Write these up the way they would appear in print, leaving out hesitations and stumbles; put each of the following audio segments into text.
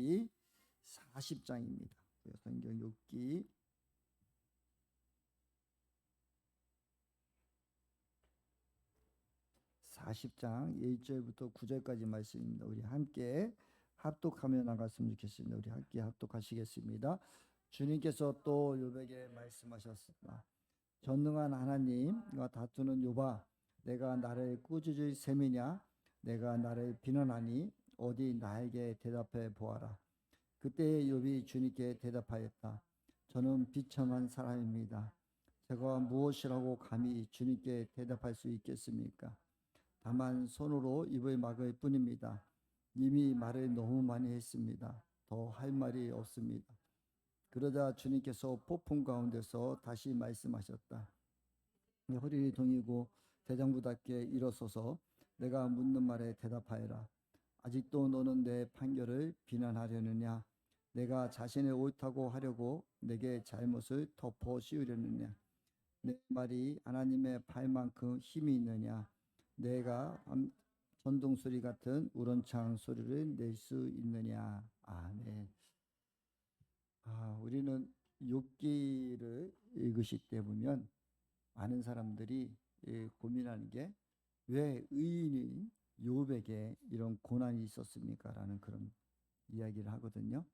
욥기 40장입니다. 성경 욥기 40장 1절부터 9절까지 말씀입니다. 우리 함께 합독하며 나갔으면 좋겠습니다. 우리 함께 합독하시겠습니다. 주님께서 또 욥에게 말씀하셨습니다. 전능한 하나님과 다투는 욥아, 내가 나를 꾸짖을 셈이냐? 내가 나를 비난하니 어디 나에게 대답해 보아라. 그때 욥이 주님께 대답하였다. 저는 비참한 사람입니다. 제가 무엇이라고 감히 주님께 대답할 수 있겠습니까? 다만 손으로 입을 막을 뿐입니다. 이미 말을 너무 많이 했습니다. 더 할 말이 없습니다. 그러자 주님께서 폭풍 가운데서 다시 말씀하셨다. 허리를 동이고 대장부답게 일어서서 내가 묻는 말에 대답하여라. 아직도 너는 내 판결을 비난하려느냐? 내가 자신의 옳다고 하려고 내게 잘못을 덮어 씌우려느냐? 내 말이 하나님의 발만큼 힘이 있느냐? 내가 전동소리 같은 우렁찬 소리를 낼 수 있느냐? 아멘. 우리는 욥기를 읽으실 때 보면 많은 사람들이 고민하는 게 왜 의인인 욥에게 이런 고난이 있었습니까? 라는 그런 이야기를 하거든요.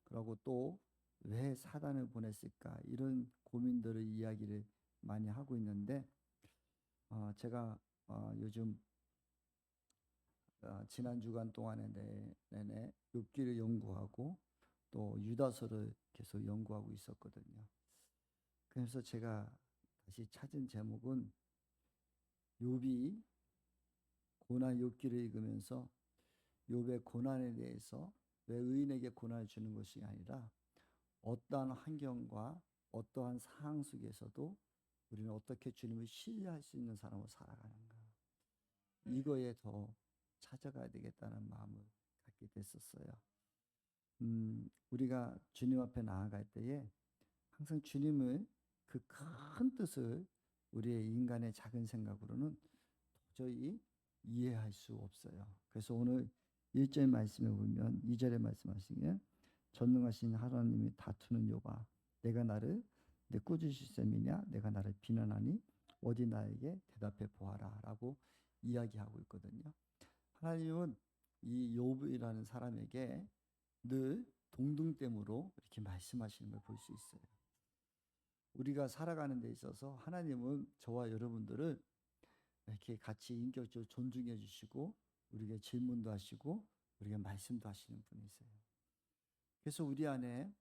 그리고 또 왜 사단을 보냈을까? 이런 고민들을 이야기를 많이 하고 있는데 제가 요즘 지난 주간 동안에 내내 욥기를 연구하고 또 유다서를 계속 연구하고 있었거든요. 그래서 제가 다시 찾은 제목은 욥이 고난 욥기를 읽으면서 욥의 고난에 대해서 왜 의인에게 고난을 주는 것이 아니라 어떠한 환경과 어떠한 상황 속에서도 우리는 어떻게 주님을 신뢰할 수 있는 사람으로 살아가는가, 이거에 더 찾아가야 되겠다는 마음을 갖게 됐었어요. 우리가 주님 앞에 나아갈 때에 항상 주님을 그 큰 뜻을 우리의 인간의 작은 생각으로는 도저히 이해할 수 없어요. 그래서 오늘 1절 말씀에 보면 2절에 말씀하시기에 전능하신 하나님이 다투는 욥아, 내가 나를 내 꾸짖을 셈이냐? 내가 나를 비난하니 어디 나에게 대답해 보아라 라고 이야기하고 있거든요. 하나님은 이 욥이라는 사람에게 늘 동등됨으로 이렇게 말씀하시는 걸 볼 수 있어요. 우리가 살아가는 데 있어서 하나님은 저와 여러분들을 이렇게 같이 인격적으로 존중해 주시고 우리에게 질문도 하시고 우리에게 말씀도 하시는 분이세요. 그래서 우리 안에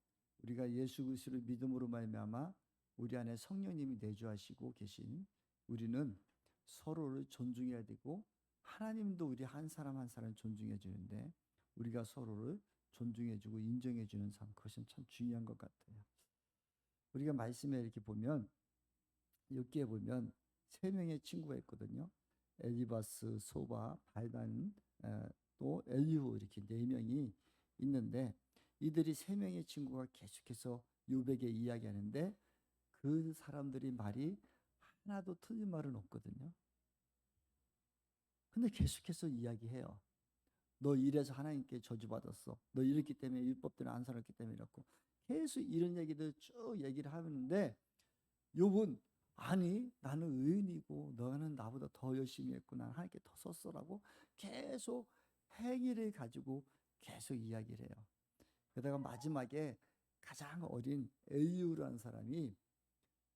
우리가 예수 그리스도를 믿음으로 말미암아 우리 안에 성령님이 내주하시고 계신 우리는 서로를 존중해야 되고 하나님도 우리 한 사람 한 사람을 존중해 주는데 우리가 서로를 존중해 주고 인정해 주는 삶, 그것은 참 중요한 것 같아요. 우리가 말씀에 이렇게 보면 욥기에 보면 세 명의 친구가 있거든요. 엘리바스, 소바, 발단, 또 엘리후 이렇게 네 명이 있는데 이들이 세 명의 친구가 계속해서 욥에게 이야기하는데 그 사람들이 말이 하나도 틀린 말은 없거든요. 근데 계속해서 이야기해요. 너 이래서 하나님께 저주받았어. 너 이랬기 때문에 율법대로 안 살았기 때문에 이렇고 계속 이런 얘기들 쭉 얘기를 하는데 욥은 아니 나는 의인이고 너는 나보다 더 열심히 했고 난 하나님께 더 썼어라고 계속 행위를 가지고 계속 이야기를 해요. 그러다가 마지막에 가장 어린 엘리후라는 사람이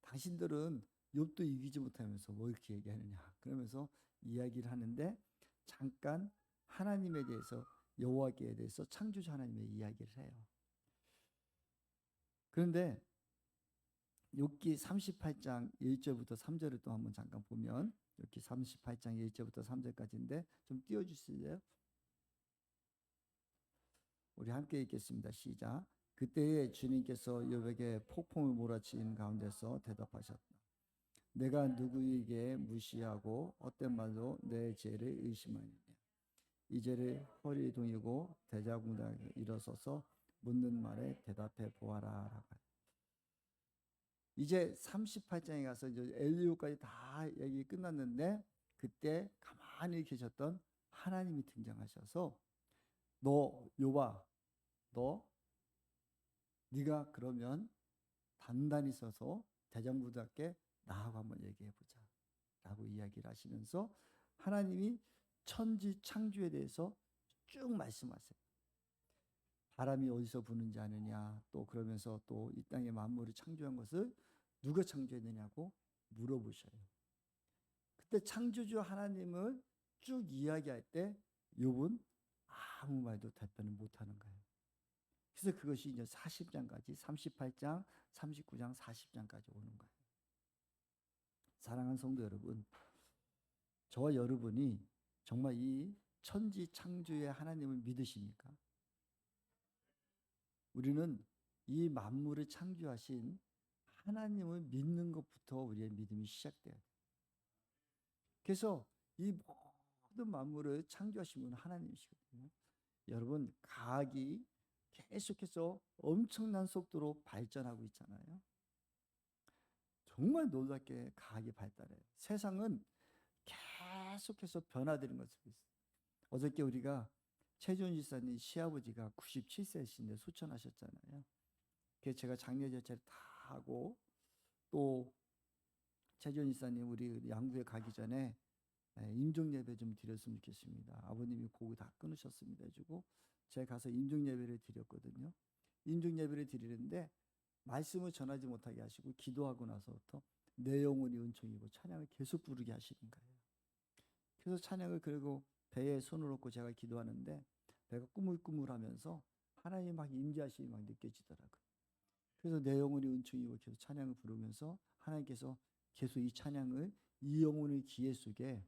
당신들은 욥도 이기지 못하면서 뭐 이렇게 얘기하느냐 그러면서 이야기를 하는데 잠깐 하나님에 대해서 여호와께 대해서 창조주 하나님의 이야기를 해요. 그런데 욥기 38장 1절부터 3절을 또 한번 잠깐 보면 욥기 38장 1절부터 3절까지인데 좀 띄워주실래요? 우리 함께 읽겠습니다. 시작. 그때에 주님께서 욥에게 폭풍을 몰아치는 가운데서 대답하셨다. 내가 누구에게 무시하고 헛된 말로 내 죄를 의심하느냐. 이제를 허리 동이고 대자궁당에 일어서서 묻는 말에 대답해 보아라. 이제 38장에 가서 이제 엘리후까지 다 얘기 끝났는데 그때 가만히 계셨던 하나님이 등장하셔서 너 욥아 네가 그러면 단단히 서서 대장부답게 나하고 한번 얘기해 보자 라고 이야기를 하시면서 하나님이 천지 창조에 대해서 쭉 말씀하세요. 바람이 어디서 부는지 아느냐, 또 그러면서 또 이 땅의 만물을 창조한 것을 누가 창조했느냐고 물어보셔요. 그때 창조주 하나님을 쭉 이야기할 때 욥은 아무 말도 답변을 못하는 거예요. 그래서 그것이 이제 40장까지 38장, 39장, 40장까지 오는 거예요. 사랑하는 성도 여러분, 저와 여러분이 정말 이 천지 창조의 하나님을 믿으십니까? 우리는 이 만물을 창조하신 하나님을 믿는 것부터 우리의 믿음이 시작돼요. 그래서 이 모든 만물을 창조하신 분은 하나님이시거든요. 여러분, 과학이 계속해서 엄청난 속도로 발전하고 있잖아요. 정말 놀랍게 과학이 발달해요. 세상은 계속해서 변화되는 것을 보고 있어요. 어저께 우리가 최준 지사님 시아버지가 97세이신데 소천하셨잖아요. 그래서 제가 장례 절차를 다 하고 또 최준 지사님 우리 양구에 가기 전에 임종 예배 좀 드렸으면 좋겠습니다. 아버님이 고기 다 끊으셨습니다 해주고 제가 가서 임종 예배를 드렸거든요. 임종 예배를 드리는데 말씀을 전하지 못하게 하시고 기도하고 나서부터 내 영혼이 은총이고 찬양을 계속 부르게 하시는 거예요. 그래서 찬양을 그리고 배에 손을 얹고 제가 기도하는데 배가 꾸물꾸물하면서 하나님 막 임재하심이 막 느껴지더라고요. 그래서 내 영혼이 은총이고 계속 찬양을 부르면서 하나님께서 계속 이 찬양을 이 영혼의 귀에 속에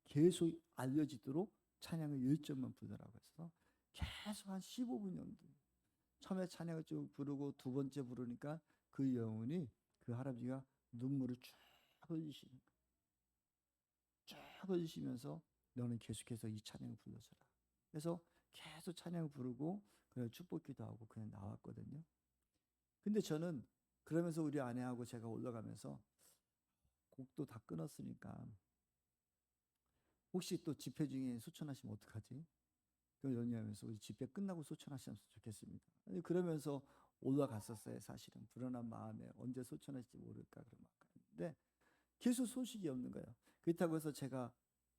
계속 알려지도록 찬양을 10점만 부르더라고요. 그래서 계속 한 15분 정도 처음에 찬양을 쭉 부르고 두 번째 부르니까 그 영혼이 그 할아버지가 눈물을 쭉 흘리시는 거예요. 쭉 흘리시면서 너는 계속해서 이 찬양을 불러줘라. 그래서 계속 찬양을 부르고 그냥 축복기도 하고 그냥 나왔거든요. 근데 저는 그러면서 우리 아내하고 제가 올라가면서 곡도 다 끊었으니까 혹시 또 집회 중에 소천하시면 어떡하지? 그걸 연유하면서 우리 집회 끝나고 소천하시면 좋겠습니다. 그러면서 올라갔었어요. 사실은 불안한 마음에 언제 소천할지 모를까 그런 마음인데 계속 소식이 없는 거예요. 그렇다고 해서 제가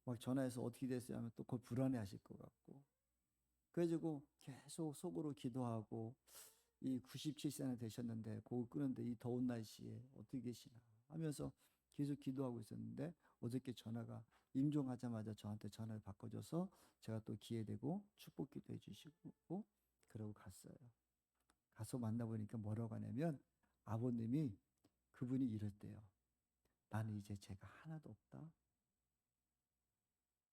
막 전화해서 어떻게 됐어요 하면 또 그걸 불안해하실 것 같고 그래가지고 계속 속으로 기도하고 이 97세나 되셨는데 곡을 끄는데 이 더운 날씨에 어떻게 계시나 하면서 계속 기도하고 있었는데 어저께 전화가 임종하자마자 저한테 전화를 바꿔줘서 제가 또 기회되고 축복기도 해주시고 그러고 갔어요. 가서 만나보니까 뭐라고 하냐면 아버님이 그분이 이랬대요. 나는 이제 제가 하나도 없다.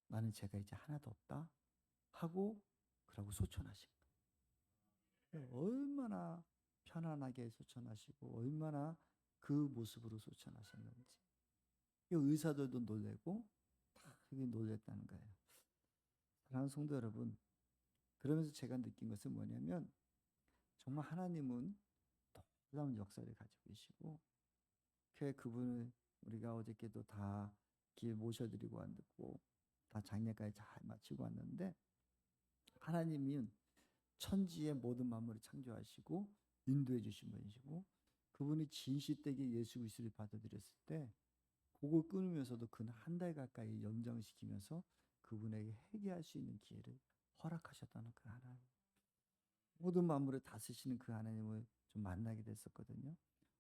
나는 제가 이제 하나도 없다. 하고 그러고 소천하신 거예요. 얼마나 편안하게 소천하시고 얼마나 그 모습으로 소천하셨는지. 의사들도 놀래고 다 그게 놀랬다는 거예요. 사랑하는 성도 여러분, 그러면서 제가 느낀 것은 뭐냐면 정말 하나님은 놀라운 역사를 가지고 계시고 그분을 우리가 어저께도 다 길 모셔드리고 왔고 다 장례까지 잘 마치고 왔는데 하나님은 천지의 모든 만물을 창조하시고 인도해 주신 분이시고 그분이 진시되게 예수 그리스도를 받아들였을 때 그걸 끊으면서도 그는 한 달 가까이 연장시키면서 그분에게 회개할 수 있는 기회를 허락하셨다는 그 하나님. 모든 만물을 다스리시는 그 하나님을 좀 만나게 됐었거든요.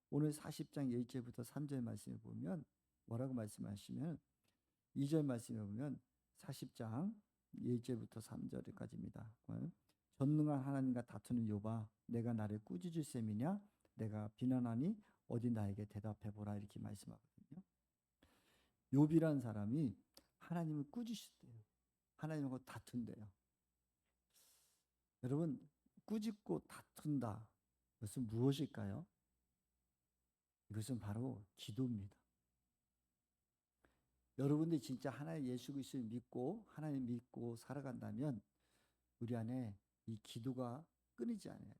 오늘 40장 1절부터 3절 말씀을 보면 뭐라고 말씀하시면 2절 말씀에 보면 40장 1절부터 3절까지입니다. 전능한 하나님과 다투는 욥아 내가 나를 꾸짖을 셈이냐 내가 비난하니 어디 나에게 대답해 보라 이렇게 말씀하거든요. 욥이라는 사람이 하나님을 꾸짖었대요. 하나님하고 다툰대요. 여러분 꾸짖고 다툰다. 이것은 무엇일까요? 이것은 바로 기도입니다. 여러분들이 진짜 하나님 예수 그리스도를 믿고 하나님 믿고 살아간다면 우리 안에 이 기도가 끊이지 않아야 돼.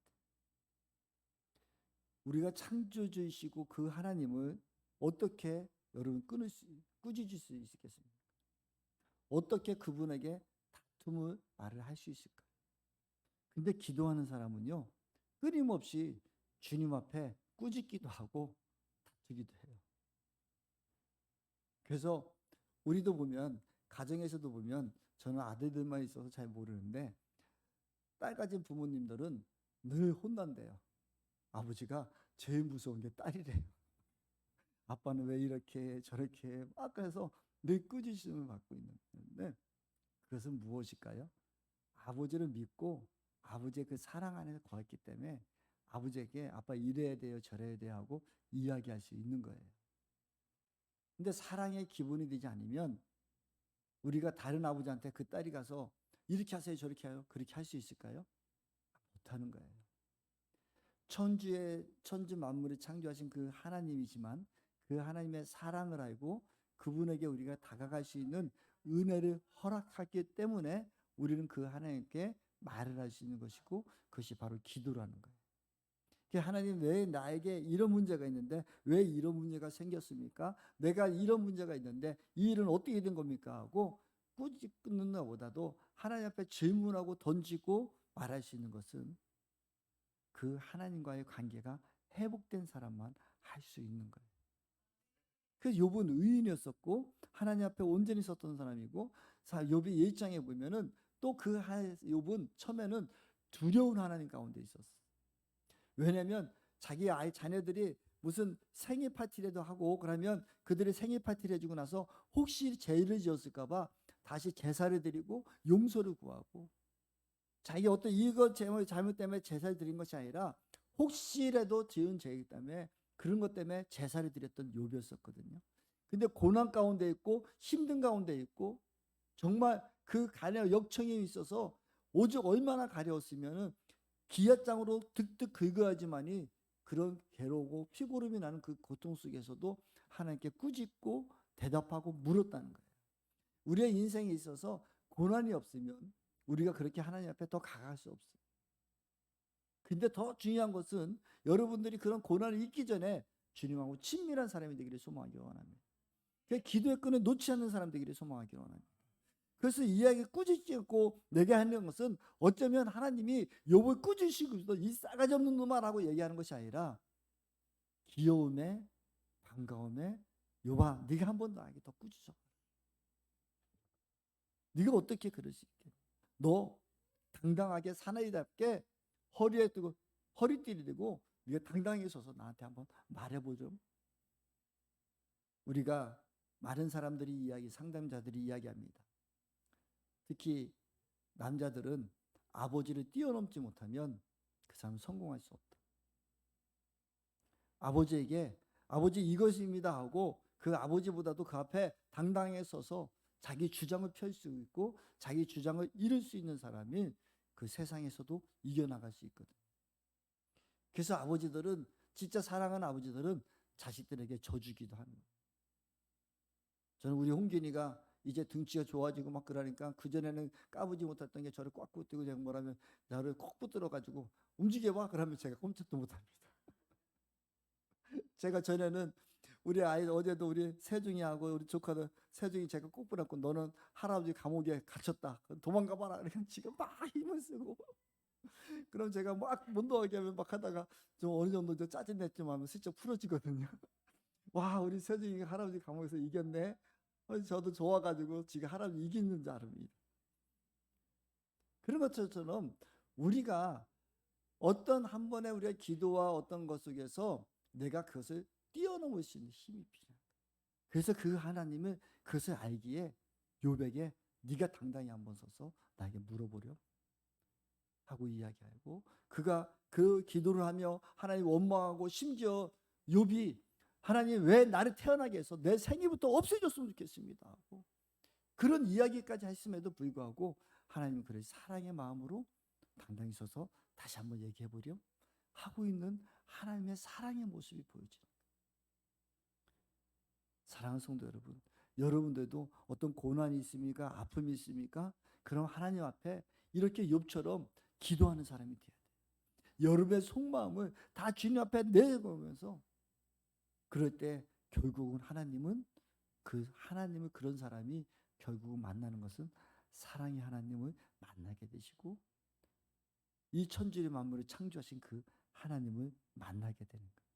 우리가 창조주이시고 그 하나님을 어떻게 여러분 꾸짖을 수 있겠습니까? 어떻게 그분에게 다툼을 말을 할 수 있을까? 근데 기도하는 사람은요, 끊임없이 주님 앞에 꾸짖기도 하고 다투기도 해요. 그래서 우리도 보면, 가정에서도 보면, 저는 아들들만 있어서 잘 모르는데 딸 가진 부모님들은 늘 혼난대요. 아버지가 제일 무서운 게 딸이래요. 아빠는 왜 이렇게 저렇게 막 그래서 늘 꾸짖음을 받고 있는데, 그것은 무엇일까요? 아버지를 믿고 아버지의 그 사랑 안에 거했기 때문에 아버지에게 아빠 이래야 돼요 저래야 돼요 하고 이야기할 수 있는 거예요. 근데 사랑의 기본이 되지 않으면 우리가 다른 아버지한테 그 딸이 가서 이렇게 하세요 저렇게 해요 그렇게 할 수 있을까요? 못하는 거예요. 천주 만물을 창조하신 그 하나님이지만 그 하나님의 사랑을 알고 그분에게 우리가 다가갈 수 있는 은혜를 허락했기 때문에 우리는 그 하나님께 말을 할 수 있는 것이고, 그것이 바로 기도라는 거예요. 하나님, 왜 나에게 이런 문제가 있는데 왜 이런 문제가 생겼습니까? 내가 이런 문제가 있는데 이 일은 어떻게 된 겁니까? 하고 꾸짖는 것보다도 하나님 앞에 질문하고 던지고 말할 수 있는 것은 그 하나님과의 관계가 회복된 사람만 할 수 있는 거예요. 그래서 욥은 의인이었었고 하나님 앞에 온전히 섰던 사람이고, 욥이 1장에 보면은 또 그 욥은 처음에는 두려운 하나님 가운데 있었어. 왜냐하면 자기 아이 자녀들이 무슨 생일 파티라도 하고 그러면 그들의 생일 파티를 해주고 나서 혹시 죄를 지었을까 봐 다시 제사를 드리고 용서를 구하고, 자기 어떤 이것 잘못 때문에 제사를 드린 것이 아니라 혹시라도 지은 죄이기 때문에 그런 것 때문에 제사를 드렸던 욥이었었거든요. 근데 고난 가운데 있고 힘든 가운데 있고 정말 그 가려 역청이 있어서 오죽 얼마나 가려웠으면은 기앗장으로 득득 긁어야지만이 그런 괴로우고 피고름이 나는 그 고통 속에서도 하나님께 꾸짖고 대답하고 물었다는 거예요. 우리의 인생에 있어서 고난이 없으면 우리가 그렇게 하나님 앞에 더 가갈 수 없어요. 근데 더 중요한 것은 여러분들이 그런 고난이 있기 전에 주님하고 친밀한 사람이 되기를 소망하기 원합니다. 기도의 끈을 놓지 않는 사람 되기를 소망하기 원합니다. 그래서 이야기 꾸짖지 않고 내게 하는 것은 어쩌면 하나님이 욥을 꾸짖으시고 이 싸가지 없는 놈아 라고 얘기하는 것이 아니라 귀여움에 반가움에 욥아 네가 한 번 나에게 더 꾸짖어. 네가 어떻게 그럴 수 있겠냐. 너 당당하게 사나이답게 허리에 뜨고 허리띠를 들고 네가 당당하게 서서 나한테 한번 말해보죠. 우리가 많은 사람들이 이야기, 상담자들이 이야기합니다. 특히 남자들은 아버지를 뛰어넘지 못하면 그 사람은 성공할 수 없다. 아버지에게 아버지 이것입니다 하고 그 아버지보다도 그 앞에 당당하게 서서 자기 주장을 펼 수 있고 자기 주장을 이룰 수 있는 사람이 그 세상에서도 이겨나갈 수 있거든. 그래서 아버지들은, 진짜 사랑하는 아버지들은 자식들에게 져주기도 합니다. 저는 우리 홍균이가 이제 등치가 좋아지고 막 그러니까 그전에는 까부지 못했던 게 저를 꽉 붙들고 제가 뭐라면 나를 콕 붙들어 가지고 움직여봐 그러면 제가 꼼짝도 못합니다. 제가 전에는 우리 아이 어제도 우리 세중이하고 우리 조카들 세중이 제가 꼭 붙잡고 너는 할아버지 감옥에 갇혔다 도망가봐라 그러니까 지금 막 힘을 쓰고 그럼 제가 막 못 나가게 하면 막 하다가 좀 어느 정도 좀 짜증냈좀 하면 슬쩍 풀어지거든요. 와 우리 세중이가 할아버지 감옥에서 이겼네. 저도 좋아가지고 지금 할아버지 이기는 줄 압니다. 그런 것처럼 우리가 어떤 한 번의 우리의 기도와 어떤 것 속에서 내가 그것을 뛰어넘을 수 있는 힘이 필요해요. 그래서 그 하나님은 그것을 알기에 욥에게 네가 당당히 한번 서서 나에게 물어보려 하고 이야기하고, 그가 그 기도를 하며 하나님 원망하고 심지어 욥이 하나님 왜 나를 태어나게 해서 내 생일부터 없애줬으면 좋겠습니다 하고 그런 이야기까지 했음에도 불구하고 하나님은 그를 사랑의 마음으로 당당히 서서 다시 한번 얘기해보려 하고 있는 하나님의 사랑의 모습이 보여지는 거예요. 사랑하는 성도 여러분, 여러분들도 어떤 고난이 있습니까? 아픔이 있습니까? 그럼 하나님 앞에 이렇게 욥처럼 기도하는 사람이 돼야 돼요. 여러분의 속마음을 다 주님 앞에 내보면서 그럴 때 결국은 하나님은 그 하나님을 그런 사람이 결국은 만나는 것은 사랑의 하나님을 만나게 되시고 이 천지의 만물을 창조하신 그 하나님을 만나게 되는 거예요.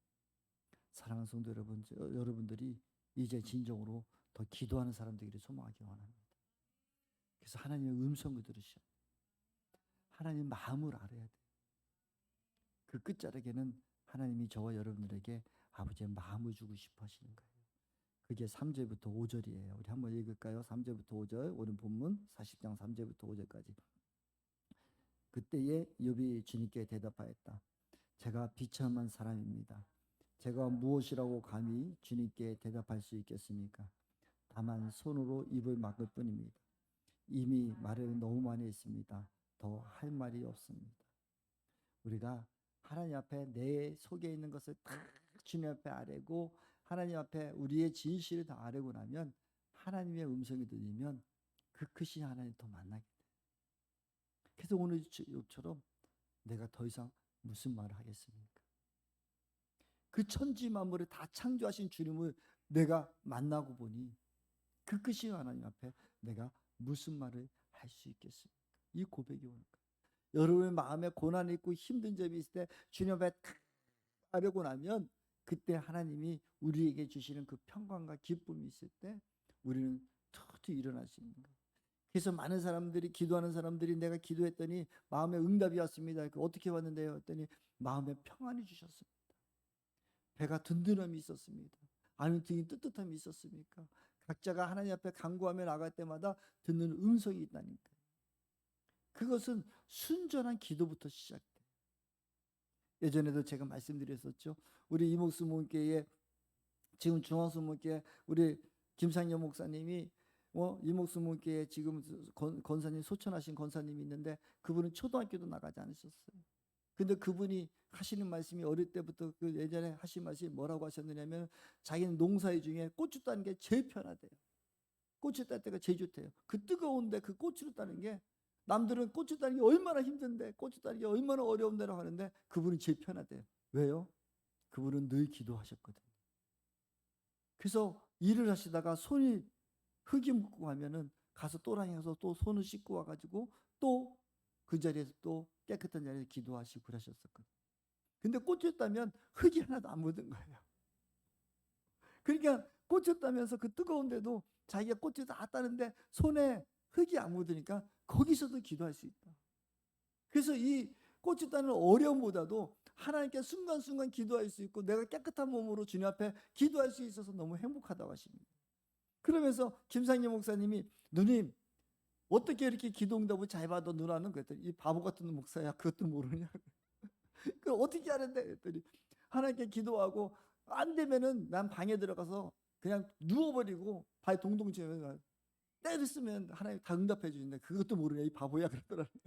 사랑하는 성도 여러분, 여러분들이 이제 진정으로 더 기도하는 사람들이 소망하기 원합니다. 그래서 하나님의 음성을 들으셔. 하나님 마음을 알아야 돼요. 그 끝자락에는 하나님이 저와 여러분들에게 아버지의 마음을 주고 싶어 하시는 거예요. 그게 3절부터 5절이에요. 우리 한번 읽을까요? 3절부터 5절. 오늘 본문 40장 3절부터 5절까지. 그때에 욥이 주님께 대답하였다. 제가 비참한 사람입니다. 제가 무엇이라고 감히 주님께 대답할 수 있겠습니까? 다만 손으로 입을 막을 뿐입니다. 이미 말을 너무 많이 했습니다. 더 할 말이 없습니다. 우리가 하나님 앞에 내 속에 있는 것을 다 주님 앞에 아뢰고 하나님 앞에 우리의 진실을 다 아뢰고 나면 하나님의 음성이 들리면 그 크신 하나님 더 만나게 돼. 그래서 오늘 욥처럼 내가 더 이상 무슨 말을 하겠습니까? 그 천지 만물을 다 창조하신 주님을 내가 만나고 보니 그 크신 하나님 앞에 내가 무슨 말을 할 수 있겠습니까? 이 고백이 오는 거예요. 여러분의 마음에 고난이 있고 힘든 점이 있을 때 주님 앞에 하려고 나면 그때 하나님이 우리에게 주시는 그 평강과 기쁨이 있을 때 우리는 툭툭 일어날 수 있는 거예요. 그래서 많은 사람들이 기도하는 사람들이 내가 기도했더니 마음에 응답이 왔습니다. 어떻게 왔는데요? 했더니 마음에 평안이 주셨습니다. 배가 든든함이 있었습니다. 아니면 등이 뜨뜻함이 있었습니까? 각자가 하나님 앞에 간구하며 나갈 때마다 듣는 음성이 있다니까. 그것은 순전한 기도부터 시작돼요. 예전에도 제가 말씀드렸었죠. 우리 이목수 목교회 지금 중앙수 목교회 우리 김상현 목사님이 이목수 목교회 지금 권사님 소천하신 권사님이 있는데 그분은 초등학교도 나가지 않으셨어요. 근데 그분이 하시는 말씀이 어릴 때부터 그 예전에 하신 말씀이 뭐라고 하셨느냐면 자기는 농사일 중에 고추 따는 게 제일 편하대요. 고추 딸 때가 제일 좋대요. 그 뜨거운데 그 고추를 따는 게 남들은 고추 따는 게 얼마나 힘든데 고추 따는 게 얼마나 어려운데라고 하는데 그분은 제일 편하대요. 왜요? 그분은 늘 기도하셨거든요. 그래서 일을 하시다가 손이 흙이 묻고 하면은 가서 또랑이 가서 또 손을 씻고 와가지고 또 그 자리에서 또 깨끗한 자리에서 기도하시고 그러셨었거든요. 근데 꽂혔다면 흙이 하나도 안 묻은 거예요. 그러니까 꽂혔다면서 그 뜨거운데도 자기가 꽂혀서 다 따는데 손에 흙이 안 묻으니까 거기서도 기도할 수 있다. 그래서 이 꽂혔다는 어려움보다도 하나님께 순간순간 기도할 수 있고 내가 깨끗한 몸으로 주님 앞에 기도할 수 있어서 너무 행복하다고 하십니다. 그러면서 김상희 목사님이 누님 어떻게 이렇게 기도 응답을 잘 받아 누나는 그랬더니 이 바보 같은 목사야 그것도 모르냐. 그 어떻게 하는데 그랬더니 하나님께 기도하고 안 되면은 난 방에 들어가서 그냥 누워버리고 발 동동 지면서 때를 쓰면 하나님 다 응답해 주는데 그것도 모르냐 이 바보야 그러더라고요.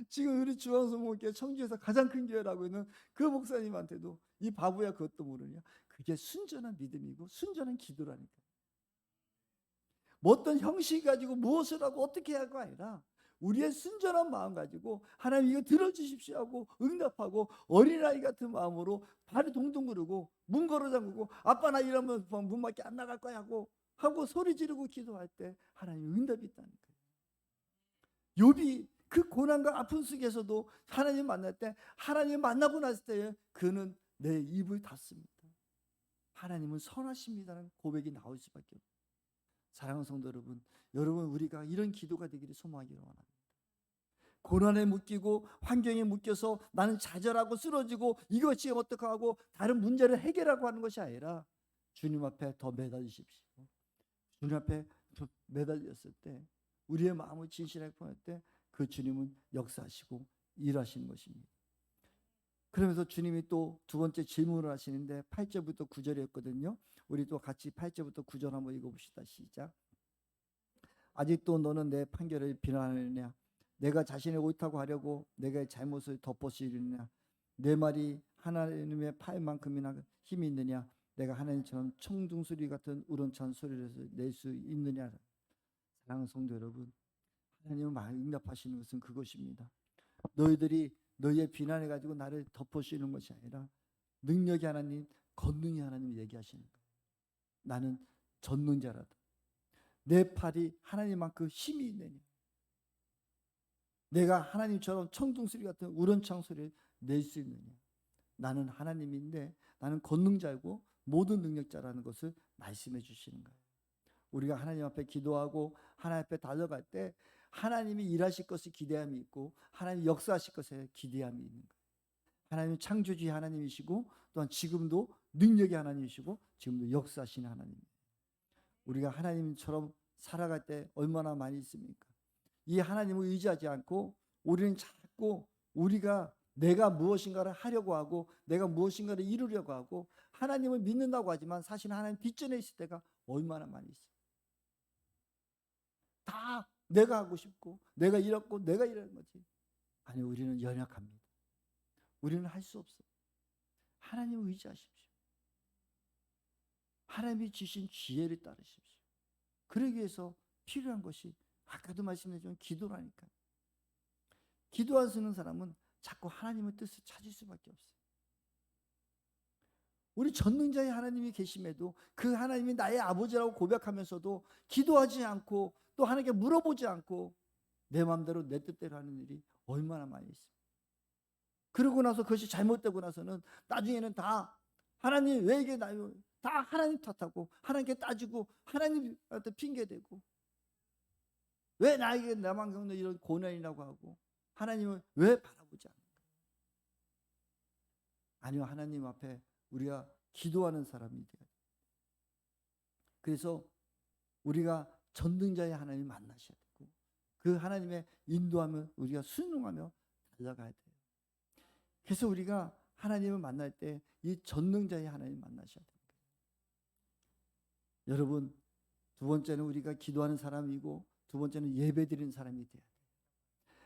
지금 우리 중앙성목교회 청주에서 가장 큰 교회라고 있는 그 목사님한테도 이 바보야 그것도 모르냐. 그게 순전한 믿음이고 순전한 기도라니까. 뭐 어떤 형식 가지고 무엇을 하고 어떻게 하고 아니라 우리의 순전한 마음 가지고 하나님 이거 들어주십시오 하고 응답하고 어린아이 같은 마음으로 발을 동동 구르고 문 걸어 잠그고 아빠 나 이러면 문 밖에 안 나갈 거야 하고 소리 지르고 기도할 때 하나님 응답이 있다는 거예요. 욥이 그 고난과 아픔 속에서도 하나님 만날 때 하나님 만나고 났을 때 그는 내 입을 닫습니다. 하나님은 선하십니다라는 고백이 나올 수밖에 없어요. 사랑하는 성도 여러분, 우리가 이런 기도가 되기를 소망하기를 원합니다. 고난에 묶이고 환경에 묶여서 나는 좌절하고 쓰러지고 이것이 어떻게 하고 다른 문제를 해결하고 하는 것이 아니라 주님 앞에 더 매달리십시오. 주님 앞에 매달렸을 때 우리의 마음을 진실하게 보낼 때 그 주님은 역사하시고 일하시는 것입니다. 그러면서 주님이 또 두 번째 질문을 하시는데 8절부터 9절이었거든요. 우리 또 같이 8절부터 9절 한번 읽어봅시다. 시작. 아직도 너는 내 판결을 비난하느냐? 내가 자신의 옳다고 하려고 내가 잘못을 덮어씌우느냐? 내 말이 하나님의 팔만큼이나 힘이 있느냐? 내가 하나님처럼 청중소리 같은 우렁찬 소리를 낼 수 있느냐? 사랑하는 성도 여러분, 하나님은 응답하시는 것은 그것입니다. 너희들이 너희의 비난해 가지고 나를 덮어씌우는 것이 아니라 능력이 하나님, 권능이 하나님 얘기하시는 거예요. 나는 전능자라다. 내 팔이 하나님만큼 힘이 있느냐. 내가 하나님처럼 청둥소리 같은 우렁찬 소리를 낼 수 있느냐? 나는 하나님인데 나는 권능자이고 모든 능력자라는 것을 말씀해 주시는 거예요. 우리가 하나님 앞에 기도하고 하나님 앞에 달려갈 때 하나님이 일하실 것을 기대함이 있고 하나님이 역사하실 것에 기대함이 있는 거예요. 하나님은 창조주의 하나님이시고 또한 지금도 능력의 하나님이시고 지금도 역사하시는 하나님입니다. 우리가 하나님처럼 살아갈 때 얼마나 많이 있습니까? 이 하나님을 의지하지 않고 우리는 자꾸 우리가 내가 무엇인가를 하려고 하고 내가 무엇인가를 이루려고 하고 하나님을 믿는다고 하지만 사실 하나님 뒷전에 있을 때가 얼마나 많이 있어요. 다 내가 하고 싶고 내가 이렇고 내가 이러는 거지. 아니, 우리는 연약합니다. 우리는 할 수 없어요. 하나님을 의지하십시오. 하나님이 주신 지혜를 따르십시오. 그러기 위해서 필요한 것이 아까도 말씀드렸지만 기도라니까요. 기도 안 쓰는 사람은 자꾸 하나님의 뜻을 찾을 수밖에 없어요. 우리 전능자의 하나님이 계심에도 그 하나님이 나의 아버지라고 고백하면서도 기도하지 않고 또 하나님께 물어보지 않고 내 마음대로 내 뜻대로 하는 일이 얼마나 많이 있습니다. 그러고 나서 그것이 잘못되고 나서는 나중에는 다 하나님 왜 이게 나요? 다 하나님 탓하고 하나님께 따지고 하나님한테 핑계대고 왜 나에게 나만 겪는 이런 고난이라고 하고 하나님을 왜 바라보지 않는가? 아니요, 하나님 앞에 우리가 기도하는 사람이 돼야 돼요. 그래서 우리가 전능자의 하나님을 만나셔야 되고 그 하나님의 인도하면 우리가 순종하며 달려가야 돼요. 그래서 우리가 하나님을 만날 때 이 전능자의 하나님을 만나셔야 됩니다. 여러분, 두 번째는 우리가 기도하는 사람이고 두 번째는 예배드리는 사람이 돼야 돼요.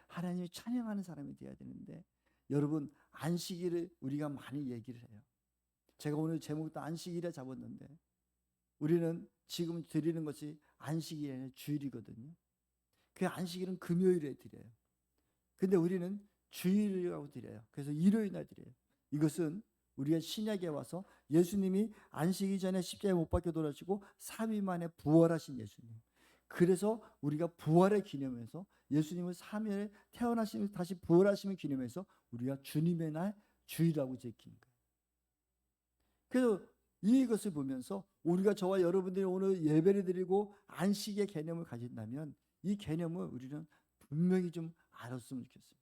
하나님을 찬양하는 사람이 돼야 되는데 여러분, 안식일을 우리가 많이 얘기를 해요. 제가 오늘 제목도 안식일에 잡았는데 우리는 지금 드리는 것이 안식일이 아니라 주일이거든요. 그 안식일은 금요일에 드려요. 근데 우리는 주일이라고 드려요. 그래서 일요일 날 드려요. 이것은 우리가 신약에 와서 예수님이 안식일 전에 십자가에 못 박혀 돌아가시고 3일 만에 부활하신 예수님. 그래서 우리가 부활을 기념해서 예수님을 3일에 태어나시면서 다시 부활하심을 기념해서 우리가 주님의 날 주일이라고 제끼는 거예요. 그래서 이것을 보면서 우리가 저와 여러분들이 오늘 예배를 드리고 안식의 개념을 가진다면 이 개념을 우리는 분명히 좀 알았으면 좋겠습니다.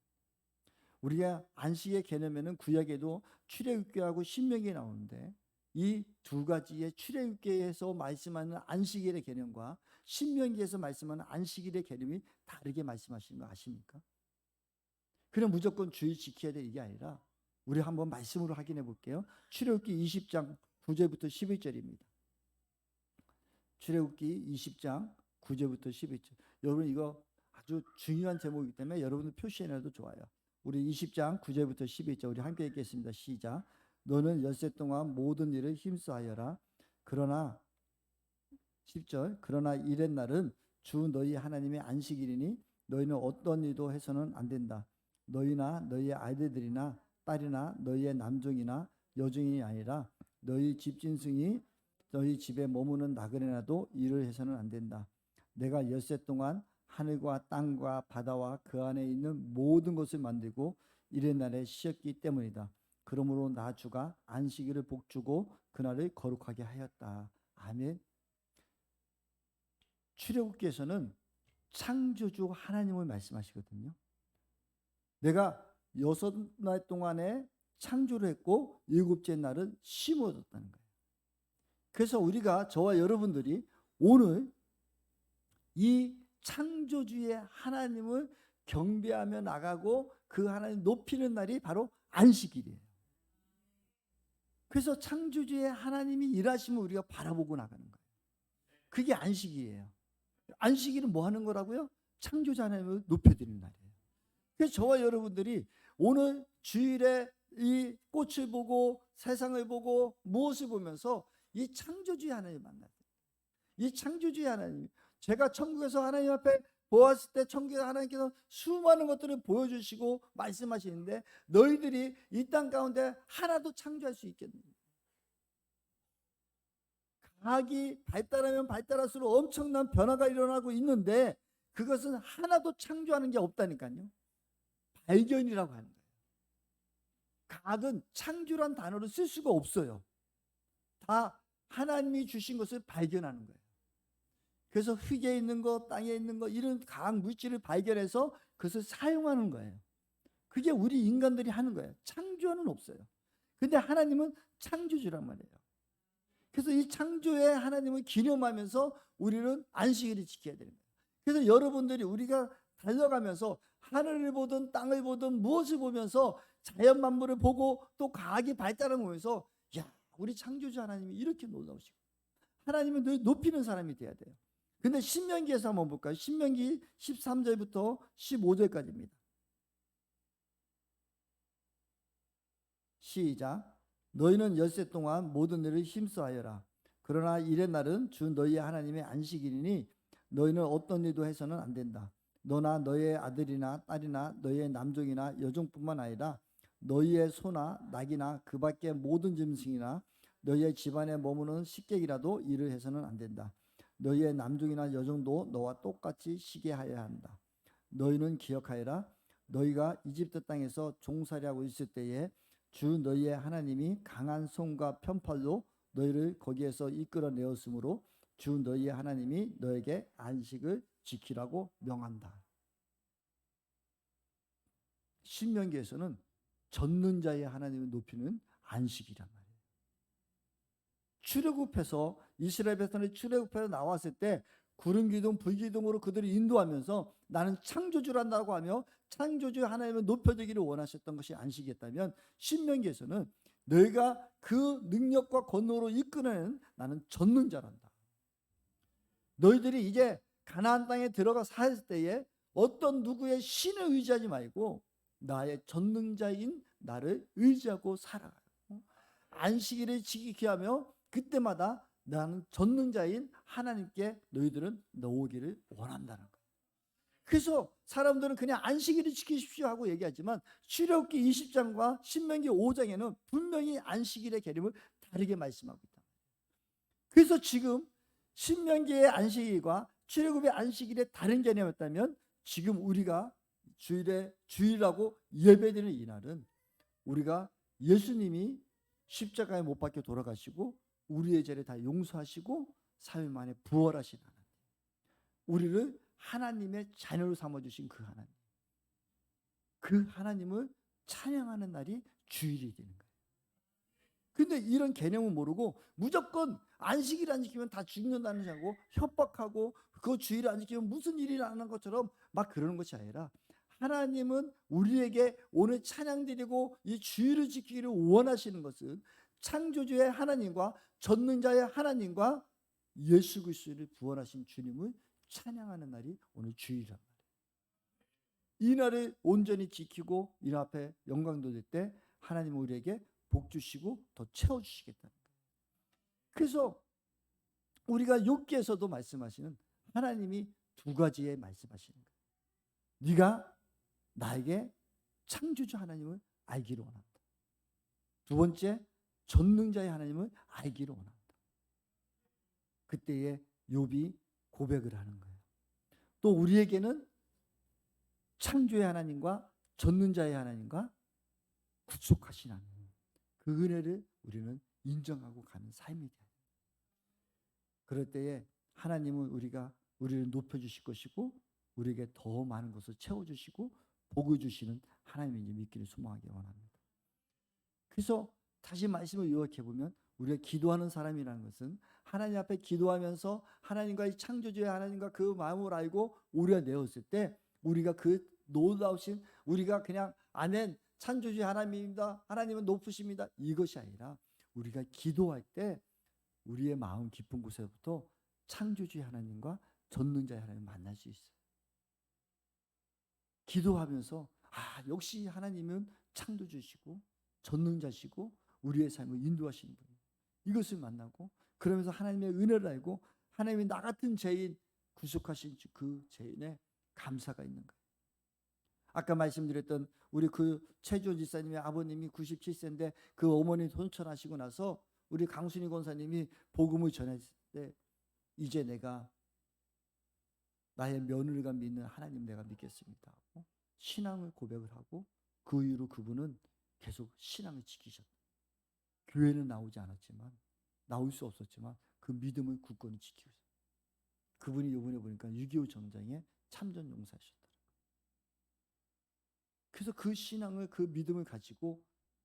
우리가 안식의 개념에는 구약에도 출애굽기하고 신명기에 나오는데 이 두 가지의 출애굽기에서 말씀하는 안식일의 개념과 신명기에서 말씀하는 안식일의 개념이 다르게 말씀하시는 거 아십니까? 그냥 무조건 주일 지켜야 될 이게 아니라 우리 한번 말씀으로 확인해 볼게요. 출애굽기 20장 9절부터 11절입니다. 출애굽기 20장 9절부터 11절. 여러분 이거 아주 중요한 제목이기 때문에 여러분들 표시해놔도 좋아요. 우리 20장 9절부터 11절 우리 함께 읽겠습니다. 시작. 너는 엿새 동안 모든 일을 힘써하여라. 그러나 10절 그러나 이렛 날은 주 너희 하나님의 안식일이니 너희는 어떤 일도 해서는 안 된다. 너희나 너희의 아들들이나 딸이나 너희의 남종이나 여종이 아니라 너희 집짐승이 너희 집에 머무는 나그네라도 일을 해서는 안 된다. 내가 엿새 동안 하늘과 땅과 바다와 그 안에 있는 모든 것을 만들고 이렛 날에 쉬었기 때문이다. 그러므로 나 주가 안식일을 복주고 그날을 거룩하게 하였다. 아멘. 출애굽기에서는 창조주 하나님을 말씀하시거든요. 내가 6날 동안에 창조를 했고 7째 날은 쉼을 얻었다는 거예요. 그래서 우리가 저와 여러분들이 오늘 이 창조주의 하나님을 경배하며 나가고 그 하나님 높이는 날이 바로 안식일이에요. 그래서 창조주의 하나님이 일하심을 우리가 바라보고 나가는 거예요. 그게 안식일이에요. 안식일은 뭐 하는 거라고요? 창조자 하나님을 높여드리는 날이에요. 그래서 저와 여러분들이 오늘 주일에 이 꽃을 보고 세상을 보고 무엇을 보면서 이 창조주의 하나님을 만나요. 이 창조주의 하나님, 제가 천국에서 하나님 앞에 보았을 때 천국의 하나님께서 수많은 것들을 보여주시고 말씀하시는데 너희들이 이 땅 가운데 하나도 창조할 수 있겠느냐? 과학이 발달하면 발달할수록 엄청난 변화가 일어나고 있는데 그것은 하나도 창조하는 게 없다니까요. 발견이라고 하는 거예요. 각은 창조란 단어를 쓸 수가 없어요. 다 하나님이 주신 것을 발견하는 거예요. 그래서 흙에 있는 거, 땅에 있는 거, 이런 과학 물질을 발견해서 그것을 사용하는 거예요. 그게 우리 인간들이 하는 거예요. 창조는 없어요. 근데 하나님은 창조주란 말이에요. 그래서 이 창조의 하나님을 기념하면서 우리는 안식일을 지켜야 되는 거예요. 그래서 여러분들이 우리가 달려가면서 하늘을 보든 땅을 보든 무엇을 보면서 자연 만물을 보고 또 과학이 발달을 보면서 야, 우리 창조주 하나님이 이렇게 놀라우시고 하나님을 늘 높이는 사람이 돼야 돼요. 근데 신명기에서 한번 볼까요? 신명기 13절부터 15절까지입니다. 시작. 너희는 엿새 동안 모든 일을 힘써하여라. 그러나 일의 날은 주 너희의 하나님의 안식일이니 너희는 어떤 일도 해서는 안 된다. 너나 너희의 아들이나 딸이나 너희의 남종이나 여종뿐만 아니라 너희의 소나 낙이나 그 밖의 모든 짐승이나 너희의 집안에 머무는 식객이라도 일을 해서는 안 된다. 너희의 남종이나 여종도 너와 똑같이 쉬게 하여야 한다. 너희는 기억하여라. 너희가 이집트 땅에서 종살이하고 있을 때에 주 너희의 하나님이 강한 손과 편팔로 너희를 거기에서 이끌어내었으므로 주 너희의 하나님이 너에게 안식을 지키라고 명한다. 신명기에서는 젖는 자의 하나님을 높이는 안식이란 말이에요. 출애굽해서 이스라엘 백성이 출애굽해서 나왔을 때 구름 기둥 불기둥으로 그들을 인도하면서 나는 창조주란다고 하며 창조주 하나님을 높여주기를 원하셨던 것이 안식이었다면 신명기에서는 너희가 그 능력과 권능으로 이끄는 나는 젖는 자란다. 너희들이 이제 가나안 땅에 들어가 살 때에 어떤 누구의 신을 의지하지 말고 나의 전능자인 나를 의지하고 살아가요. 안식일을 지키게 하며 그때마다 나는 전능자인 하나님께 너희들은 나오기를 원한다는 거예요. 그래서 사람들은 그냥 안식일을 지키십시오 하고 얘기하지만 출애굽기 20장과 신명기 5장에는 분명히 안식일의 개념을 다르게 말씀하고 있다. 그래서 지금 신명기의 안식일과 출애굽의 안식일의 다른 개념이었다면 지금 우리가 주일하고 예배드리는 이날은 우리가 예수님이 십자가에 못 박혀 돌아가시고 우리의 죄를 다 용서하시고 3일 만에 부활하신 하나님, 우리를 하나님의 자녀로 삼아주신 그 하나님, 그 하나님을 찬양하는 날이 주일이 되는 거예요. 근데 이런 개념을 모르고 무조건 안식일 안 지키면 다 죽는다는 자고 협박하고 그 주일 안 지키면 무슨 일이 나는 것처럼 막 그러는 것이 아니라 하나님은 우리에게 오늘 찬양드리고 이 주일을 지키기를 원하시는 것은 창조주의 하나님과 전능자의 하나님과 예수 그리스도를 부활하신 주님을 찬양하는 날이 오늘 주일이란 말이에요. 이 날을 온전히 지키고 이 앞에 영광 돌릴 때 하나님은 우리에게 복 주시고 더 채워주시겠다는 거예요. 그래서 우리가 욥기에서도 말씀하시는 하나님이 두 가지에 말씀하시는 거예요. 네가 나에게 창조주 하나님을 알기를 원한다. 두 번째, 전능자의 하나님을 알기를 원한다. 그때에 욥이 고백을 하는 거예요. 또 우리에게는 창조의 하나님과 전능자의 하나님과 구속하신 하나님, 그 은혜를 우리는 인정하고 가는 삶이 돼요. 그럴 때에 하나님은 우리를 높여주실 것이고 우리에게 더 많은 것을 채워주시고 복을 주시는 하나님인지 믿기를 소망하기 원합니다. 그래서 다시 말씀을 요약해 보면 우리가 기도하는 사람이라는 것은 하나님 앞에 기도하면서 하나님과 창조주의 하나님과 그 마음을 알고 우리가 내었을 때 우리가 그 놀라우신, 우리가 그냥 아멘 창조주의 하나님입니다, 하나님은 높으십니다, 이것이 아니라 우리가 기도할 때 우리의 마음 깊은 곳에부터 창조주의 하나님과 전능자의 하나님을 만날 수 있어요. 기도하면서 역시 하나님은 창조주시고 전능자시고 우리의 삶을 인도하시는 분이에요. 이것을 만나고 그러면서 하나님의 은혜를 알고 하나님이 나 같은 죄인 구속하신 그 죄인의 감사가 있는 거예요. 아까 말씀드렸던 우리 그 최주원 지사님의 아버님이 97세인데 그 어머니 혼천하시고 나서 우리 강순희 권사님이 복음을 전했을 때 이제 내가 나의 며느리가 믿는 하나님 내가 믿겠습니다 하고 신앙을 고백을 하고 그 이후로 그분은 계속 신앙을 지키셨다. 교회는 나오지 않았지만, 나올 수 없었지만 그 믿음을 굳건히 지키고 있어요. 그분이 이번에 보니까 6.25 전쟁에 참전 용사셨더라고요. 그래서 그 신앙을, 그 믿음을 가지고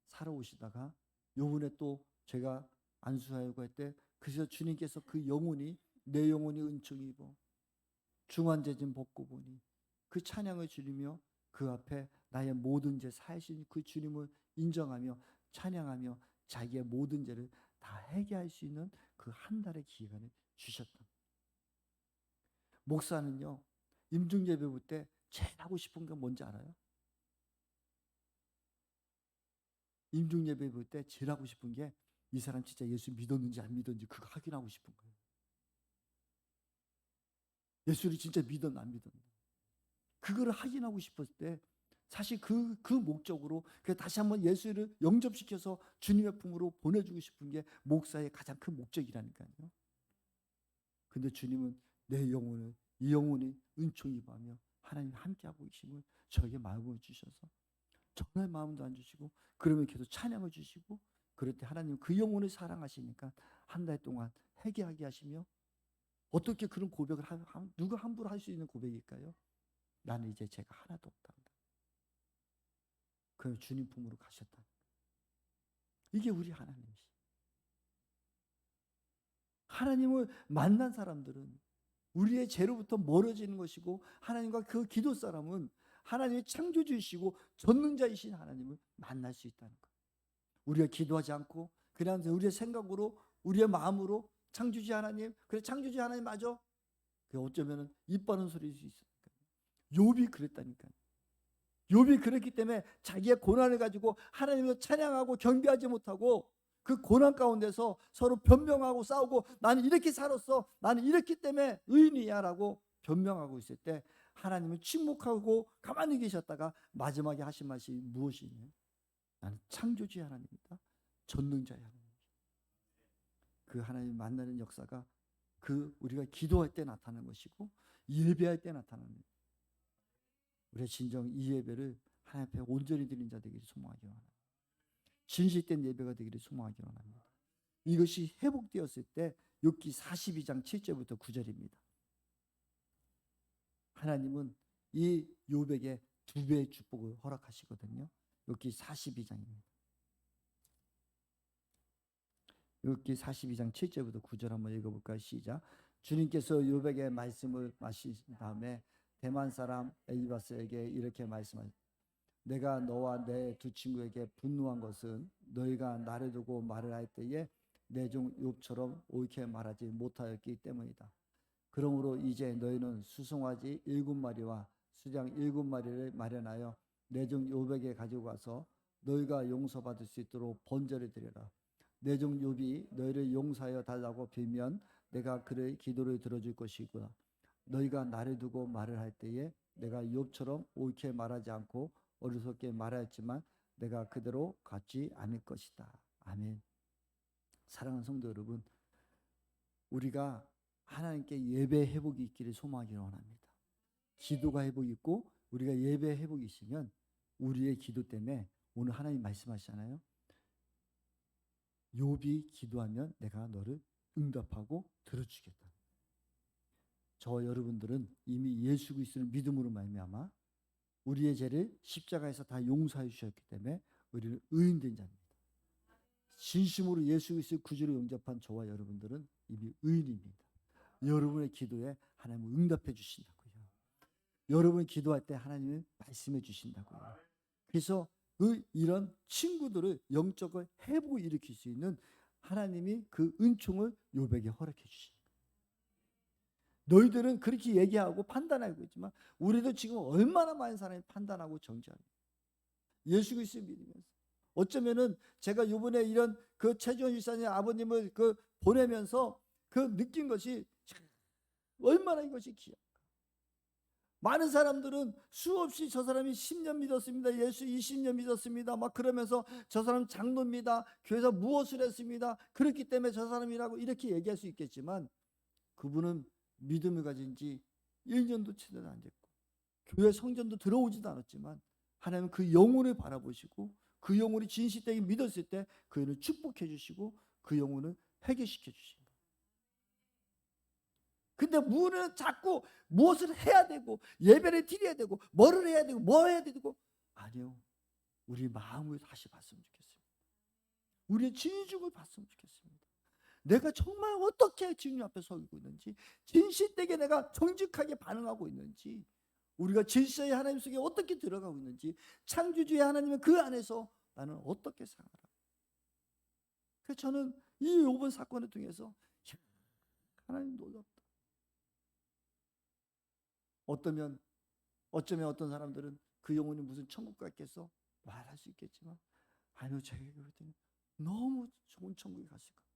살아오시다가 요번에 또 제가 안수하려고 할 때, 그래서 주님께서 그 영혼이, 내 영혼이 은총이 입어 중환제진 벗고 보니, 그 찬양을 줄이며 그 앞에 나의 모든 죄 사하신 그 주님을 인정하며 찬양하며 자기의 모든 죄를 다 회개할 수 있는 그 한 달의 기간을 주셨다. 목사는요, 임중예배 볼 때 제일 하고 싶은 게 뭔지 알아요? 임중예배 볼 때 제일 하고 싶은 게 이 사람 진짜 예수 믿었는지 안 믿었는지 그거 확인하고 싶은 거예요. 예수를 진짜 믿었나 안 믿었나. 그거를 확인하고 싶었을 때 사실 그 목적으로 다시 한번 예수를 영접시켜서 주님의 품으로 보내주고 싶은 게 목사의 가장 큰 목적이라니까요. 근데 주님은 내 영혼을, 이 영혼이 은총이 입하며 하나님 함께하고 계심을 저에게 마음을 주셔서 정말 마음도 안 주시고, 그러면 계속 찬양을 주시고, 그럴 때 하나님 그 영혼을 사랑하시니까 한 달 동안 회개하게 하시며, 어떻게 그런 고백을 누가 함부로 할 수 있는 고백일까요? 나는 이제 죄가 하나도 없다. 그럼 주님 품으로 가셨다. 이게 우리 하나님이시. 하나님을 만난 사람들은 우리의 죄로부터 멀어지는 것이고, 하나님과 그 기도 사람은 하나님의 창조주이시고 전능자이신 하나님을 만날 수 있다는 것. 우리가 기도하지 않고 그냥 우리의 생각으로, 우리의 마음으로 창조주 하나님, 그래 창조주 하나님 맞아. 그 어쩌면은 입 바른 소리일 수 있으니까. 욥이 그랬다니까요. 욥이 그랬기 때문에 자기의 고난을 가지고 하나님을 찬양하고 경배하지 못하고 그 고난 가운데서 서로 변명하고 싸우고, 나는 이렇게 살았어, 나는 이렇기 때문에 의인이야 라고 변명하고 있을 때 하나님은 침묵하고 가만히 계셨다가 마지막에 하신 말이 무엇이냐? 나는 창조주의 하나님이다, 전능자의 하나님. 그 하나님 만나는 역사가 그 우리가 기도할 때 나타나는 것이고 예배할 때 나타나는 거예요. 우리가 진정 이 예배를 하나님 앞에 온전히 드린 자 되기를 소망하기 원합니다. 진실된 예배가 되기를 소망하기 원합니다. 이것이 회복되었을 때 욥기 42장 7절부터 9절입니다. 하나님은 이 욥에게 2배의 축복을 허락하시거든요. 욥기 42장입니다. 욥기 42장 7절부터 9절 한번 읽어볼까요? 시작. 주님께서 욥에게 말씀을 마신 다음에 대만 사람 엘리바스에게 이렇게 말씀하셨다. 내가 너와 내 두 친구에게 분노한 것은 너희가 나를 두고 말을 할 때에 내 종 욥처럼 옳게 말하지 못하였기 때문이다. 그러므로 이제 너희는 수송아지 7마리와 수장 7마리를 마련하여 내 종 욥에게 가지고 가서 너희가 용서받을 수 있도록 번제를 드려라. 내 종 욥이 너희를 용서하여 달라고 빌면 내가 그의 기도를 들어줄 것이구나. 너희가 나를 두고 말을 할 때에 내가 욥처럼 옳게 말하지 않고 어리석게 말하였지만 내가 그대로 갚지 않을 것이다. 아멘. 사랑하는 성도 여러분, 우리가 하나님께 예배 회복이 있기를 소망하기 원합니다. 기도가 회복이 있고 우리가 예배 회복이 있으면 우리의 기도 때문에 오늘 하나님 말씀하시잖아요. 욥이 기도하면 내가 너를 응답하고 들어주겠다. 저 여러분들은 이미 예수 그리스도를 믿음으로 말미암아 우리의 죄를 십자가에서 다 용서해 주셨기 때문에 우리는 의인된 자입니다. 진심으로 예수 그리스도의 구주로 영접한 저와 여러분들은 이미 의인입니다. 여러분의 기도에 하나님은 응답해 주신다고요. 여러분 기도할 때 하나님은 말씀해 주신다고요. 그래서 이런 친구들을 영적을 회복을 일으킬 수 있는 하나님이 그 은총을 욥에게 허락해 주신 거예요. 너희들은 그렇게 얘기하고 판단하고 있지만 우리도 지금 얼마나 많은 사람이 판단하고 정죄합니다. 예수 그리스도 믿으면서. 어쩌면은 제가 이번에 이런 그 최지원 일사님 아버님을 보내면서 느낀 것이 얼마나 이것이 귀한가. 많은 사람들은 수없이 저 사람이 10년 믿었습니다. 예수 20년 믿었습니다. 막 그러면서 저 사람 장로입니다. 교회에서 무엇을 했습니다. 그렇기 때문에 저 사람이라고 이렇게 얘기할 수 있겠지만 그분은 믿음을 가진 지 1년도 채도 안 됐고 교회 성전도 들어오지도 않았지만 하나님은 그 영혼을 바라보시고 그 영혼이 진실되게 믿었을 때 그 영혼을 축복해 주시고 그 영혼을 회개시켜 주십니다. 근데 우리는 자꾸 무엇을 해야 되고 예배를 드려야 되고 뭐를 해야 되고 뭐 해야 되고, 아니요. 우리 마음을 다시 봤으면 좋겠습니다. 우리의 진중을 봤으면 좋겠습니다. 내가 정말 어떻게 주님 앞에 서 있고 있는지, 진실되게 내가 정직하게 반응하고 있는지, 우리가 질서의 하나님 속에 어떻게 들어가고 있는지, 창조주의 하나님의 그 안에서 나는 어떻게 살아가. 그래서 저는 이 욥은 사건을 통해서 하나님 놀랍다. 어쩌면 어떤 사람들은 그 영혼이 무슨 천국 같겠어 말할 수 있겠지만, 아니요, 제가 볼 때는 너무 좋은 천국에 갔을 거예요.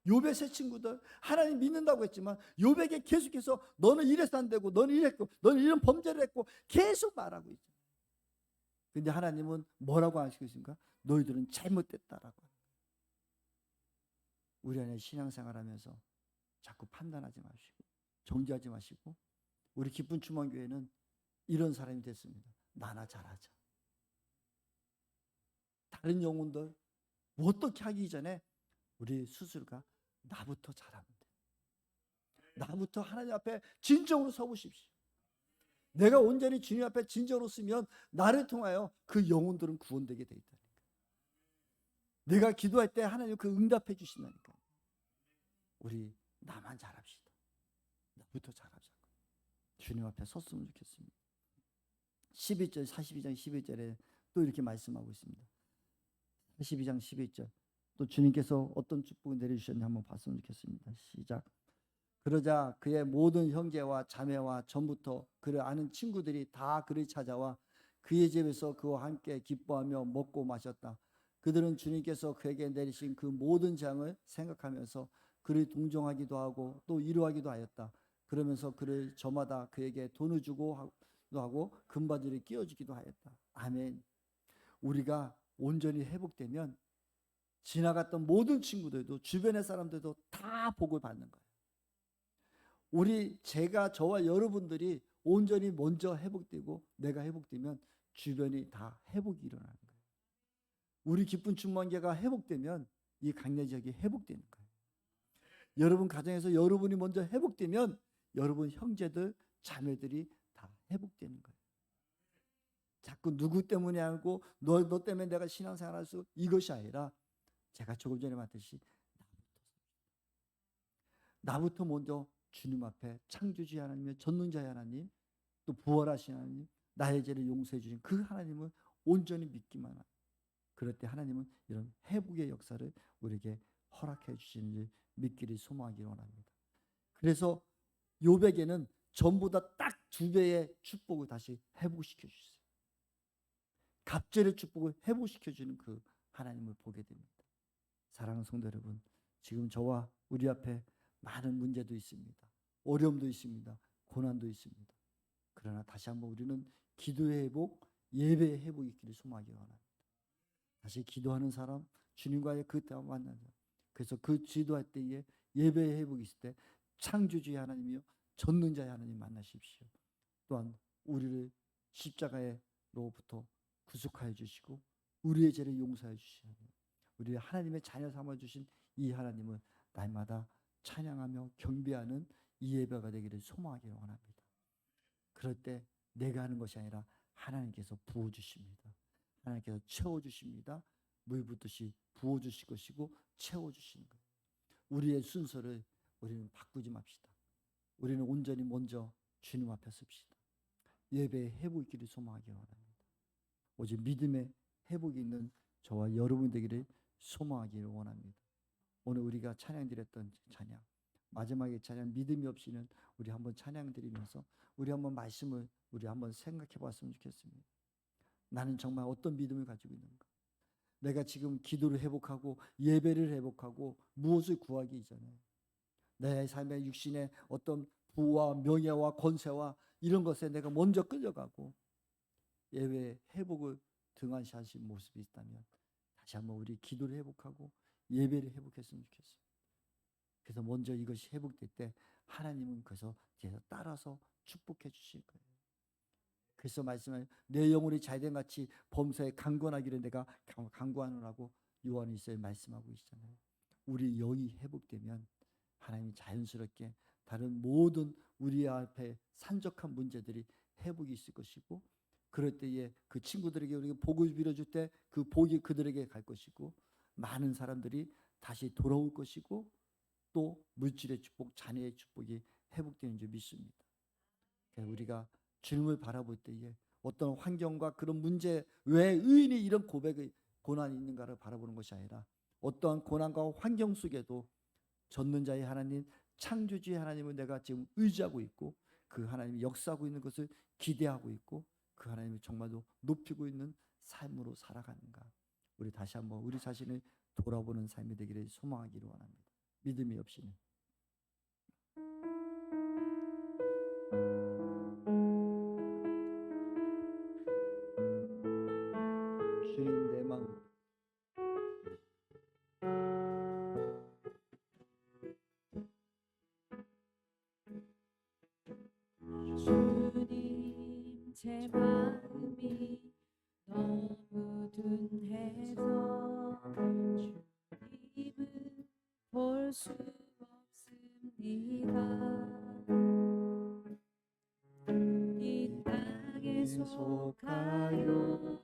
욥의 세 친구들 하나님 믿는다고 했지만 욥에게 계속해서 너는 이래서 안 되고 너는 이랬고 너는 이런 범죄를 했고 계속 말하고 있죠. 근데 하나님은 뭐라고 하시고 있습니까? 너희들은 잘못됐다라고. 우리 안에 신앙생활하면서 자꾸 판단하지 마시고 정죄하지 마시고, 우리 기쁜 추모교회는 이런 사람이 됐습니다. 나나 잘하자. 다른 영혼들 뭐 어떻게 하기 전에 우리 스스로가 나부터 잘하면 돼. 나부터 하나님 앞에 진정으로 서보십시오. 내가 온전히 주님 앞에 진정으로 쓰면 나를 통하여 그 영혼들은 구원되게 돼 있다니까. 내가 기도할 때 하나님 그 응답해 주신다니까. 우리 나만 잘합시다. 나부터 잘하자. 주님 앞에 섰으면 좋겠습니다. 12절 42장 11절에 또 이렇게 말씀하고 있습니다. 42장 11절 또 주님께서 어떤 축복을 내려주셨는지 한번 봤으면 좋겠습니다. 시작. 그러자 그의 모든 형제와 자매와 전부터 그를 아는 친구들이 다 그를 찾아와 그의 집에서 그와 함께 기뻐하며 먹고 마셨다. 그들은 주님께서 그에게 내리신 그 모든 재앙을 생각하면서 그를 동정하기도 하고 또 위로하기도 하였다. 그러면서 그를 저마다 그에게 돈을 주고 하고 금바지를 끼워주기도 하였다. 아멘. 우리가 온전히 회복되면 지나갔던 모든 친구들도 주변의 사람들도 다 복을 받는 거예요. 제가 저와 여러분들이 온전히 먼저 회복되고 내가 회복되면 주변이 다 회복이 일어나는 거예요. 우리 기쁜 충만계가 회복되면 이 강내 지역이 회복되는 거예요. 여러분 가정에서 여러분이 먼저 회복되면 여러분 형제들 자매들이 다 회복되는 거예요. 자꾸 누구 때문에 하고 너 때문에 내가 신앙생활할 수, 이것이 아니라 제가 조금 전에 말했듯이 나부터 먼저 주님 앞에 창조주의 하나님의 전능자의 하나님, 또 부활하신 하나님, 나의 죄를 용서해 주신 그 하나님을 온전히 믿기만 하고, 그럴 때 하나님은 이런 회복의 역사를 우리에게 허락해 주시는지 믿기를 소망하기 원합니다. 그래서 욥에게는 전보다 딱 2배의 축복을 다시 회복시켜 주셨어요. 갑절의 축복을 회복시켜 주는 그 하나님을 보게 됩니다. 사랑하는 성도 여러분, 지금 저와 우리 앞에 많은 문제도 있습니다. 어려움도 있습니다. 고난도 있습니다. 그러나 다시 한번 우리는 기도의 회복, 예배의 회복이 있기를 소망하기 원합니다. 다시 기도하는 사람, 주님과의 그 때와 만나는 사람. 그래서 그 기도할 때에 예배의 회복이 있을 때 창조주의 하나님이요 전능자의 하나님 만나십시오. 또한 우리를 십자가로부터 구속하여 주시고 우리의 죄를 용서해 주시고 우리 하나님의 자녀 삼아 주신 이 하나님을 날마다 찬양하며 경배하는 이 예배가 되기를 소망하기 원합니다. 그럴 때 내가 하는 것이 아니라 하나님께서 부어주십니다. 하나님께서 채워주십니다. 물 붓듯이 부어주실 것이고 채워주시는 거예요. 우리의 순서를 우리는 바꾸지 맙시다. 우리는 온전히 먼저 주님 앞에 섭시다. 예배의 회복이 있기를 소망하기 원합니다. 오직 믿음의 회복이 있는 저와 여러분 되기를 소망하기를 원합니다. 오늘 우리가 찬양 드렸던 찬양, 마지막에 찬양 믿음이 없이는 우리 한번 찬양 드리면서 우리 한번 말씀을 우리 한번 생각해 봤으면 좋겠습니다. 나는 정말 어떤 믿음을 가지고 있는가? 내가 지금 기도를 회복하고 예배를 회복하고 무엇을 구하기 이전에 내 삶의 육신의 어떤 부와 명예와 권세와 이런 것에 내가 먼저 끌려가고 예배의 회복을 등한시하신 모습이 있다면 다시 한번 우리 기도를 회복하고 예배를 회복했으면 좋겠어요. 그래서 먼저 이것이 회복될 때 하나님은 그래서 뒤에서 따라서 축복해 주실 거예요. 그래서 말씀하여 내 영혼이 자유된 같이 범사에 강권하기를 내가 강권하노라고 요한일서에 말씀하고 있잖아요. 우리 영이 회복되면 하나님이 자연스럽게 다른 모든 우리 앞에 산적한 문제들이 회복이 있을 것이고, 그럴 때에 그 친구들에게 우리가 복을 빌어줄 때 그 복이 그들에게 갈 것이고, 많은 사람들이 다시 돌아올 것이고, 또 물질의 축복, 자녀의 축복이 회복되는 줄 믿습니다. 우리가 주님을 바라볼 때에 어떤 환경과 그런 문제, 왜 의인이 이런 고백의 고난이 있는가를 바라보는 것이 아니라 어떠한 고난과 환경 속에도 전능자의 하나님, 창조주의 하나님을 내가 지금 의지하고 있고, 그 하나님이 역사하고 있는 것을 기대하고 있고, 그 하나님을 정말로 높이고 있는 삶으로 살아가는가. 우리 다시 한번 우리 자신을 돌아보는 삶이 되기를 소망하기를 원합니다. 믿음이 없이는. 주님 내 마음 주님 제 마음이 너무 둔해서 주님은 볼 수 없습니다. 이 땅에 속하여